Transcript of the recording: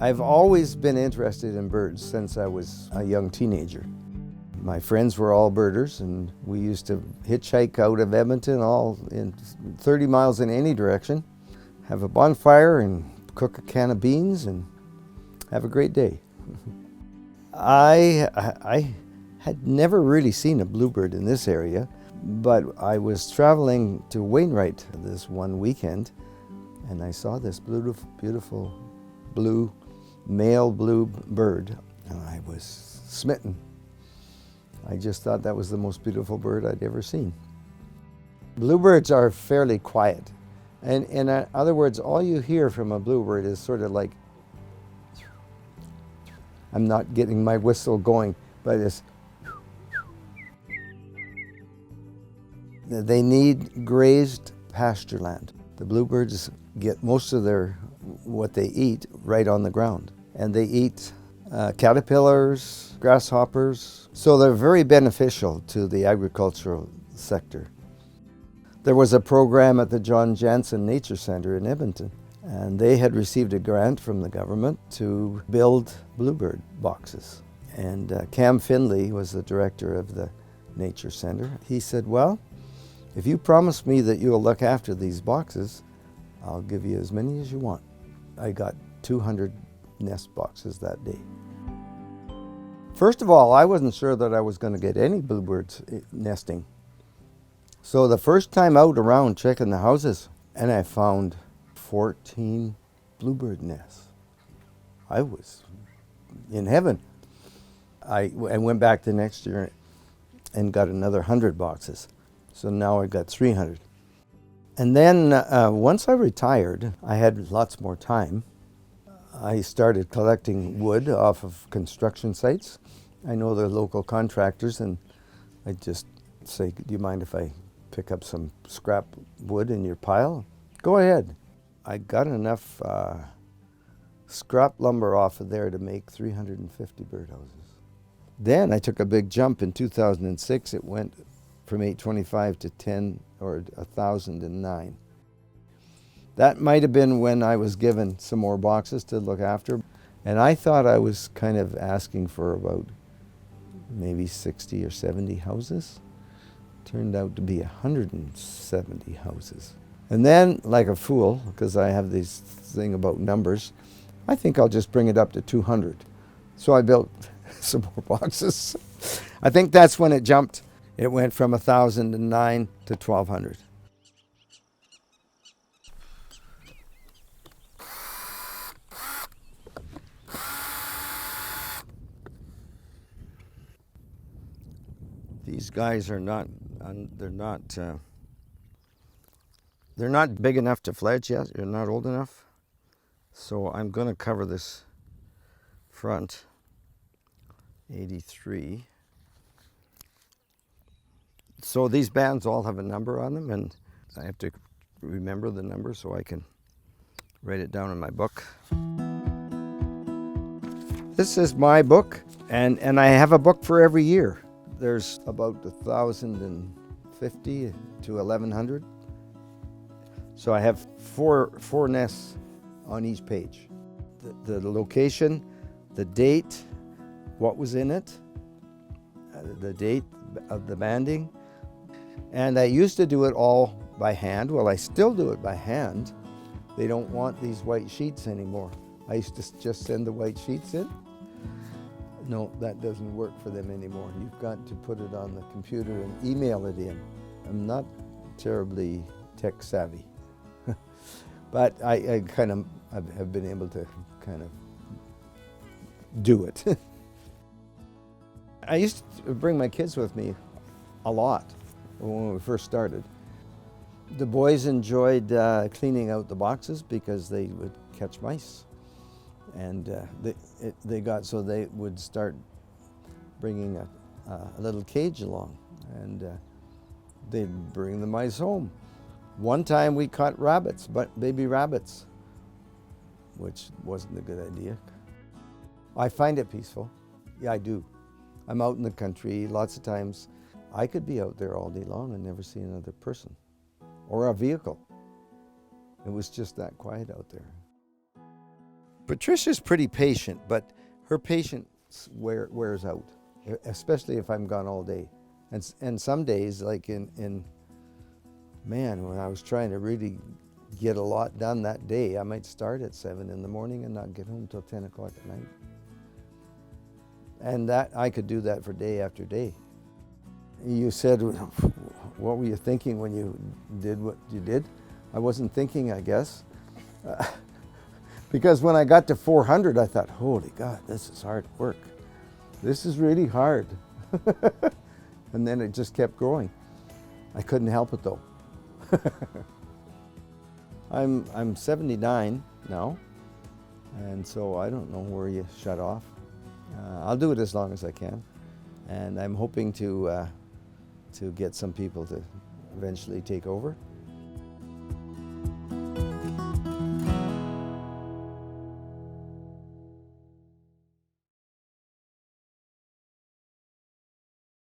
I've always been interested in birds since I was a young teenager. My friends were all birders, and we used to hitchhike out of Edmonton all in 30 miles in any direction, have a bonfire and cook a can of beans and have a great day. I had never really seen a bluebird in this area, but I was traveling to Wainwright this one weekend, and I saw this beautiful blue male bluebird, and I was smitten. I just thought that was the most beautiful bird I'd ever seen. Bluebirds are fairly quiet, and in other words, all you hear from a bluebird is sort of like, I'm not getting my whistle going, but it's, they need grazed pasture land. The bluebirds get most of what they eat right on the ground. And they eat caterpillars, grasshoppers, so they're very beneficial to the agricultural sector. There was a program at the John Janzen Nature Centre in Edmonton, and they had received a grant from the government to build bluebird boxes. And Cam Finley was the director of the Nature Centre. He said, well, if you promise me that you'll look after these boxes, I'll give you as many as you want. I got 200 nest boxes that day. First of all, I wasn't sure that I was going to get any bluebirds nesting. So the first time out around checking the houses, and I found 14 bluebird nests. I was in heaven. I went back the next year and got another 100 boxes. So now I got 300. And then once I retired, I had lots more time. I started collecting wood off of construction sites. I know the local contractors, and I just say, do you mind if I pick up some scrap wood in your pile? Go ahead. I got enough scrap lumber off of there to make 350 birdhouses. Then I took a big jump in 2006. It went from 825 to 10 or 1,009. That might have been when I was given some more boxes to look after. And I thought I was kind of asking for about maybe 60 or 70 houses. Turned out to be 170 houses. And then, like a fool, because I have this thing about numbers, I think I'll just bring it up to 200. So I built some more boxes. I think that's when it jumped. It went from 1,009 to 1,200. These guys are not, they're not big enough to fledge yet. They're not old enough. So I'm going to cover this front 83. So these bands all have a number on them, and I have to remember the number so I can write it down in my book. This is my book, and I have a book for every year. There's about 1,050 to 1,100. So I have four nests on each page. The location, the date, what was in it, the date of the banding. And I used to do it all by hand. Well, I still do it by hand. They don't want these white sheets anymore. I used to just send the white sheets in. No, that doesn't work for them anymore. You've got to put it on the computer and email it in. I'm not terribly tech savvy, but I kind of have been able to kind of do it. I used to bring my kids with me a lot when we first started. The boys enjoyed cleaning out the boxes because they would catch mice. And they would start bringing a little cage along, and they'd bring the mice home. One time we caught rabbits, but baby rabbits, which wasn't a good idea. I find it peaceful. Yeah, I do. I'm out in the country lots of times. I could be out there all day long and never see another person or a vehicle. It was just that quiet out there. Patricia's pretty patient, but her patience wears out, especially if I'm gone all day. And some days, like when I was trying to really get a lot done that day, I might start at 7 in the morning and not get home till 10 o'clock at night. And that I could do that for day after day. You said, what were you thinking when you did what you did? I wasn't thinking, I guess. Because when I got to 400, I thought, holy God, this is hard work. This is really hard. And then it just kept growing. I couldn't help it though. I'm 79 now, and so I don't know where you shut off. I'll do it as long as I can, and I'm hoping to get some people to eventually take over.